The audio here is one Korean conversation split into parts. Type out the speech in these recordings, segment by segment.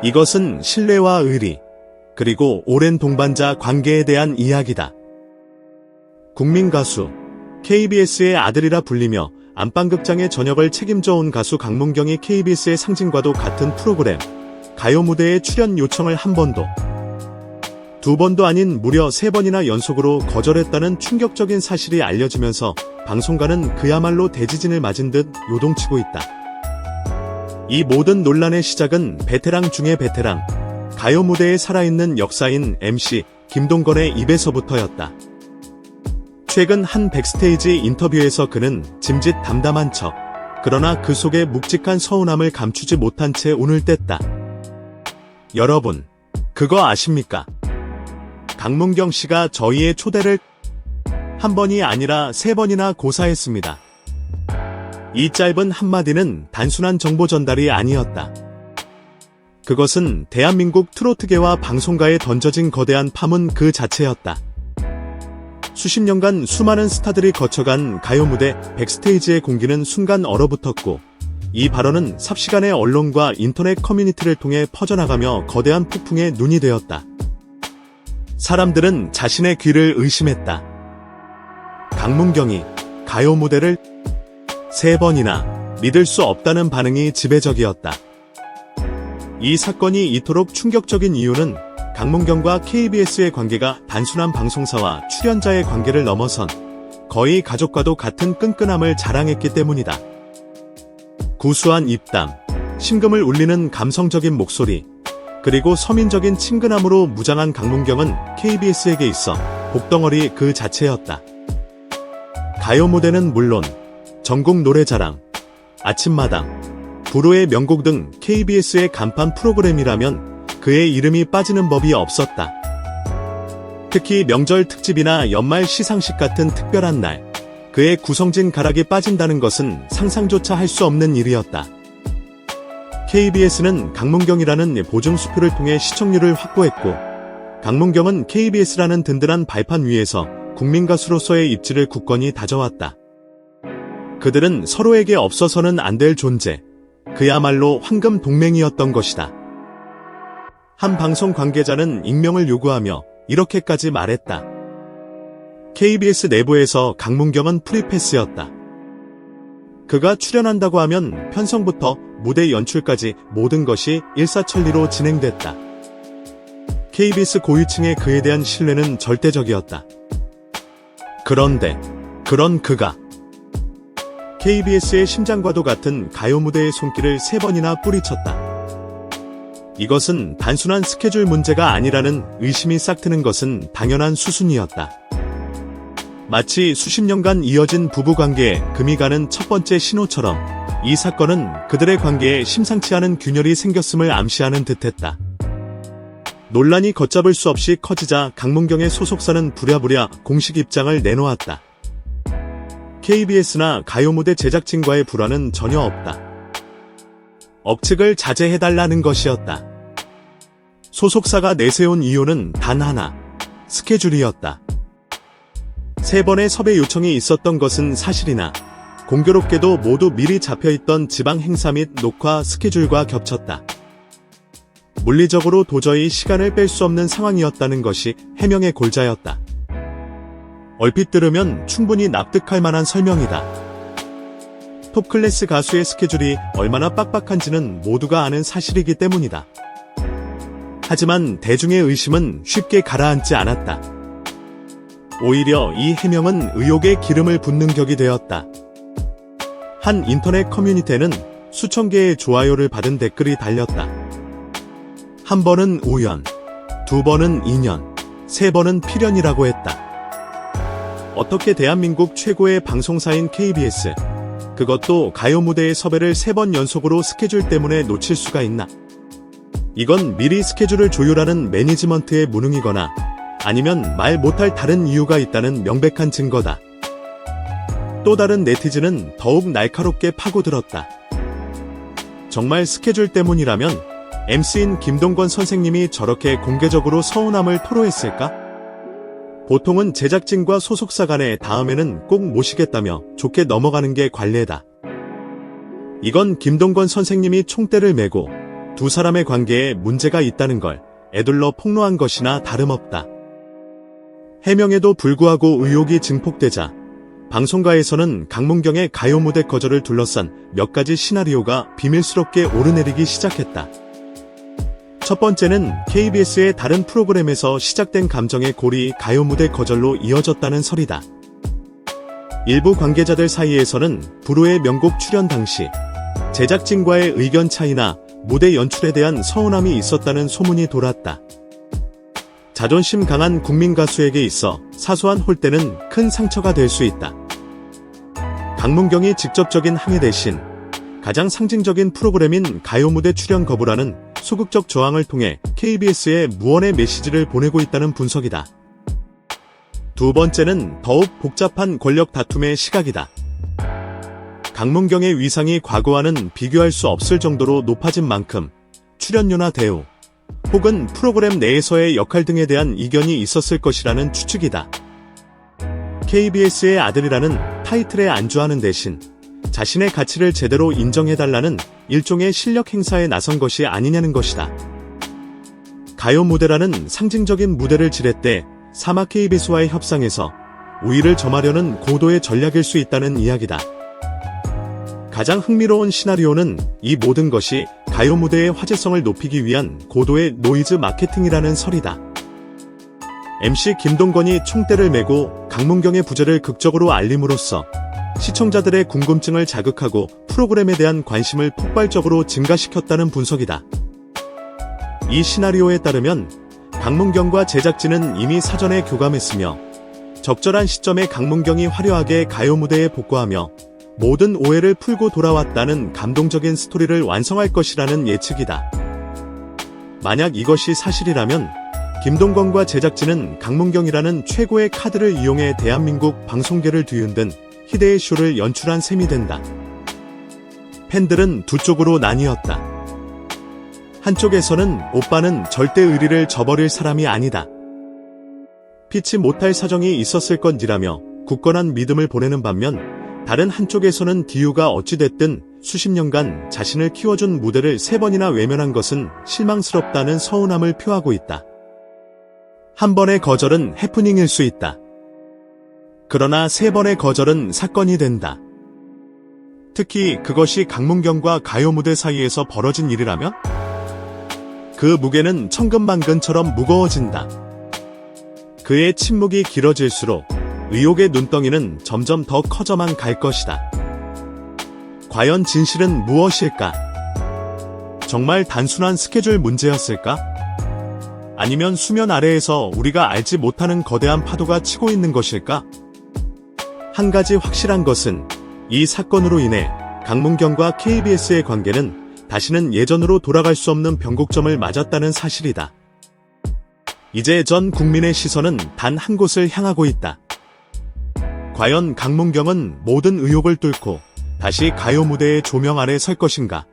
이것은 신뢰와 의리, 그리고 오랜 동반자 관계에 대한 이야기다. 국민 가수, KBS의 아들이라 불리며 안방극장의 전역을 책임져 온 가수 강문경이 KBS의 상징과도 같은 프로그램, 가요 무대에 출연 요청을 한 번도, 두 번도 아닌 무려 3번이나 연속으로 거절했다는 충격적인 사실이 알려지면서 방송가는 그야말로 대지진을 맞은 듯 요동치고 있다. 이 모든 논란의 시작은 베테랑 중의 베테랑, 가요 무대에 살아있는 역사인 MC 김동건의 입에서부터였다. 최근 한 백스테이지 인터뷰에서 그는 짐짓 담담한 척, 그러나 그 속에 묵직한 서운함을 감추지 못한 채 운을 뗐다. 여러분, 그거 아십니까? 강문경 씨가 저희의 초대를 한 번이 아니라 3번이나 고사했습니다. 이 짧은 한마디는 단순한 정보 전달이 아니었다. 그것은 대한민국 트로트계와 방송가에 던져진 거대한 파문 그 자체였다. 수십 년간 수많은 스타들이 거쳐간 가요 무대 백스테이지의 공기는 순간 얼어붙었고, 이 발언은 삽시간에 언론과 인터넷 커뮤니티를 통해 퍼져나가며 거대한 폭풍의 눈이 되었다. 사람들은 자신의 귀를 의심했다. 강문경이 가요 무대를 3번이나 믿을 수 없다는 반응이 지배적이었다. 이 사건이 이토록 충격적인 이유는 강문경과 KBS의 관계가 단순한 방송사와 출연자의 관계를 넘어선 거의 가족과도 같은 끈끈함을 자랑했기 때문이다. 구수한 입담, 심금을 울리는 감성적인 목소리, 그리고 서민적인 친근함으로 무장한 강문경은 KBS에게 있어 복덩어리 그 자체였다. 가요 무대는 물론 전국 노래자랑, 아침마당, 불후의 명곡 등 KBS의 간판 프로그램이라면 그의 이름이 빠지는 법이 없었다. 특히 명절 특집이나 연말 시상식 같은 특별한 날, 그의 구성진 가락이 빠진다는 것은 상상조차 할 수 없는 일이었다. KBS는 강문경이라는 보증 수표를 통해 시청률을 확보했고, 강문경은 KBS라는 든든한 발판 위에서 국민가수로서의 입지를 굳건히 다져왔다. 그들은 서로에게 없어서는 안 될 존재, 그야말로 황금 동맹이었던 것이다. 한 방송 관계자는 익명을 요구하며 이렇게까지 말했다. KBS 내부에서 강문경은 프리패스였다. 그가 출연한다고 하면 편성부터 무대 연출까지 모든 것이 일사천리로 진행됐다. KBS 고위층의 그에 대한 신뢰는 절대적이었다. 그런데 그런 그가 KBS의 심장과도 같은 가요 무대의 손길을 3번이나 뿌리쳤다. 이것은 단순한 스케줄 문제가 아니라는 의심이 싹트는 것은 당연한 수순이었다. 마치 수십 년간 이어진 부부관계에 금이 가는 첫 번째 신호처럼 이 사건은 그들의 관계에 심상치 않은 균열이 생겼음을 암시하는 듯했다. 논란이 걷잡을 수 없이 커지자 강문경의 소속사는 부랴부랴 공식 입장을 내놓았다. KBS나 가요 무대 제작진과의 불화는 전혀 없다. 억측을 자제해달라는 것이었다. 소속사가 내세운 이유는 단 하나, 스케줄이었다. 3번의 섭외 요청이 있었던 것은 사실이나 공교롭게도 모두 미리 잡혀있던 지방 행사 및 녹화 스케줄과 겹쳤다. 물리적으로 도저히 시간을 뺄 수 없는 상황이었다는 것이 해명의 골자였다. 얼핏 들으면 충분히 납득할 만한 설명이다. 톱클래스 가수의 스케줄이 얼마나 빡빡한지는 모두가 아는 사실이기 때문이다. 하지만 대중의 의심은 쉽게 가라앉지 않았다. 오히려 이 해명은 의혹에 기름을 붓는 격이 되었다. 한 인터넷 커뮤니티에는 수천 개의 좋아요를 받은 댓글이 달렸다. 한 번은 우연, 2번은 인연, 3번은 필연이라고 했다. 어떻게 대한민국 최고의 방송사인 KBS, 그것도 가요 무대의 섭외를 3번 연속으로 스케줄 때문에 놓칠 수가 있나? 이건 미리 스케줄을 조율하는 매니지먼트의 무능이거나 아니면 말 못할 다른 이유가 있다는 명백한 증거다. 또 다른 네티즌은 더욱 날카롭게 파고들었다. 정말 스케줄 때문이라면 MC인 김동건 선생님이 저렇게 공개적으로 서운함을 토로했을까? 보통은 제작진과 소속사 간에 다음에는 꼭 모시겠다며 좋게 넘어가는 게 관례다. 이건 김동건 선생님이 총대를 메고 두 사람의 관계에 문제가 있다는 걸 에둘러 폭로한 것이나 다름없다. 해명에도 불구하고 의혹이 증폭되자 방송가에서는 강문경의 가요 무대 거절을 둘러싼 몇 가지 시나리오가 비밀스럽게 오르내리기 시작했다. 첫 번째는 KBS의 다른 프로그램에서 시작된 감정의 골이 가요 무대 거절로 이어졌다는 설이다. 일부 관계자들 사이에서는 불후의 명곡 출연 당시 제작진과의 의견 차이나 무대 연출에 대한 서운함이 있었다는 소문이 돌았다. 자존심 강한 국민 가수에게 있어 사소한 홀대는 큰 상처가 될 수 있다. 강문경이 직접적인 항의 대신 가장 상징적인 프로그램인 가요 무대 출연 거부라는 소극적 저항을 통해 KBS에 무언의 메시지를 보내고 있다는 분석이다. 두 번째는 더욱 복잡한 권력 다툼의 시각이다. 강문경의 위상이 과거와는 비교할 수 없을 정도로 높아진 만큼 출연료나 대우, 혹은 프로그램 내에서의 역할 등에 대한 이견이 있었을 것이라는 추측이다. KBS의 아들이라는 타이틀에 안주하는 대신 자신의 가치를 제대로 인정해달라는 일종의 실력 행사에 나선 것이 아니냐는 것이다. 가요 무대라는 상징적인 무대를 지렛대 사마 KBS와의 협상에서 우위를 점하려는 고도의 전략일 수 있다는 이야기다. 가장 흥미로운 시나리오는 이 모든 것이 가요 무대의 화제성을 높이기 위한 고도의 노이즈 마케팅이라는 설이다. MC 김동건이 총대를 메고 강문경의 부재를 극적으로 알림으로써 시청자들의 궁금증을 자극하고 프로그램에 대한 관심을 폭발적으로 증가시켰다는 분석이다. 이 시나리오에 따르면 강문경과 제작진은 이미 사전에 교감했으며 적절한 시점에 강문경이 화려하게 가요 무대에 복구하며 모든 오해를 풀고 돌아왔다는 감동적인 스토리를 완성할 것이라는 예측이다. 만약 이것이 사실이라면 김동건과 제작진은 강문경이라는 최고의 카드를 이용해 대한민국 방송계를 뒤흔든 희대의 쇼를 연출한 셈이 된다. 팬들은 두 쪽으로 나뉘었다. 한쪽에서는 오빠는 절대 의리를 저버릴 사람이 아니다. 피치 못할 사정이 있었을 건지라며 굳건한 믿음을 보내는 반면 다른 한쪽에서는 디유가 어찌됐든 수십 년간 자신을 키워준 무대를 3번이나 외면한 것은 실망스럽다는 서운함을 표하고 있다. 한 번의 거절은 해프닝일 수 있다. 그러나 3번의 거절은 사건이 된다. 특히 그것이 강문경과 가요 무대 사이에서 벌어진 일이라면 그 무게는 천근만근처럼 무거워진다. 그의 침묵이 길어질수록 의혹의 눈덩이는 점점 더 커져만 갈 것이다. 과연 진실은 무엇일까? 정말 단순한 스케줄 문제였을까? 아니면 수면 아래에서 우리가 알지 못하는 거대한 파도가 치고 있는 것일까? 한 가지 확실한 것은 이 사건으로 인해 강문경과 KBS의 관계는 다시는 예전으로 돌아갈 수 없는 변곡점을 맞았다는 사실이다. 이제 전 국민의 시선은 단 한 곳을 향하고 있다. 과연 강문경은 모든 의혹을 뚫고 다시 가요 무대의 조명 아래 설 것인가?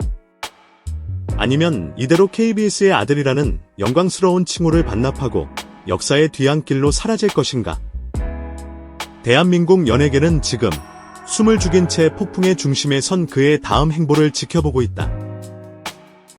아니면 이대로 KBS의 아들이라는 영광스러운 칭호를 반납하고 역사의 뒤안길로 사라질 것인가? 대한민국 연예계는 지금 숨을 죽인 채 폭풍의 중심에 선 그의 다음 행보를 지켜보고 있다.